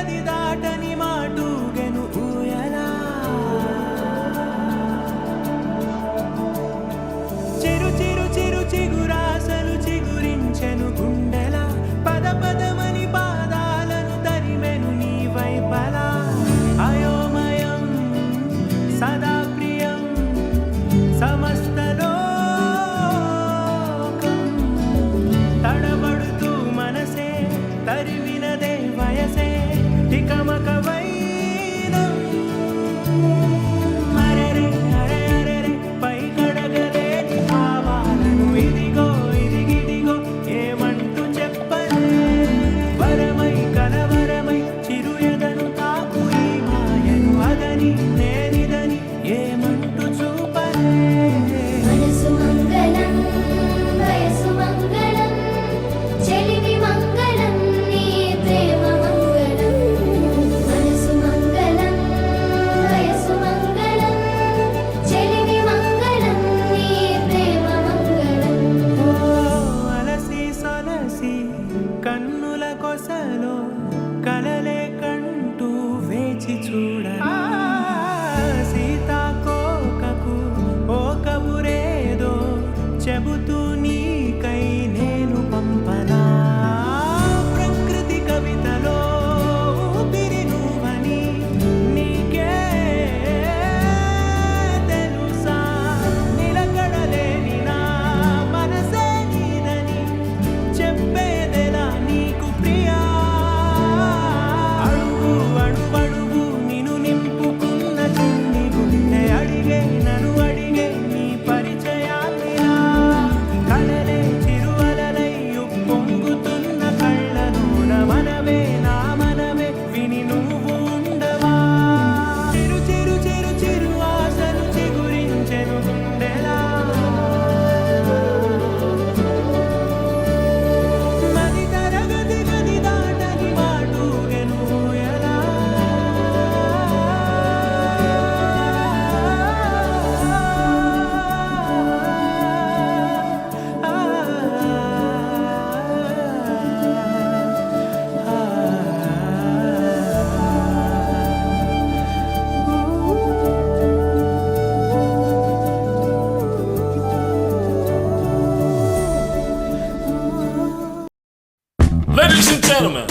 గది దాటని మాటూగెను ఊయలా చిరు చిరు చిరు చిగురాసలు చిగురించెను గుండెలా పద పదమని పాదాలను తరిమెను నీ వైపలా అయోమయం సదా ప్రియం సమస్తలో తడబడుతూ మనసే తరివినదే వయసే టికమకవైనం అరెరే అరే అరెరే పై కడగలే భావాలను ఇదిగో ఇదిగిదిగో ఏమంటూ చెప్పలే వరమై కలవరమై చిరు ఎదను తాకు ఈ మాయను అదని నేనిదని ఏమంటూ చూపలే మనసు మంగళం వయసు మంగళం చెలిమి మంగళం నీ ప్రేమ మంగళం మనసు మంగళం వయసు మంగళం చెలిమి మంగళం నీ ప్రేమ మంగళం అలసి సొలసి కన్నుల కొసలో కలలే కంటూ వేచి చూడ సీతాకోకకు ఓ కబురేదో చెబుతూ నీకై నేను పంపనా ప్రకృతి కవితలో ఊపిరి నువ్వని నీకే తెలుసా నిలకడలేని నా మనసే నీదని చెప్పేదెలా నీకు ప్రియా అడుగు అడుగడుగు నిన్ను నింపుకున్న చిన్ని గుండె అడిగే నన్ను అడిగే నీ పరిచయాన్నిలా కలలే చిరువలలై ఉప్పొంగుతున్న కళ్ళలోన మనవే నా మనవే విని నువ్వు ఉండవా చిరు చిరు చిరు చిరు ఆశలు చిగురించెను గుండెలా మది తరగతి గది దాటని మాటూగెను ఊయలా Ladies and gentlemen,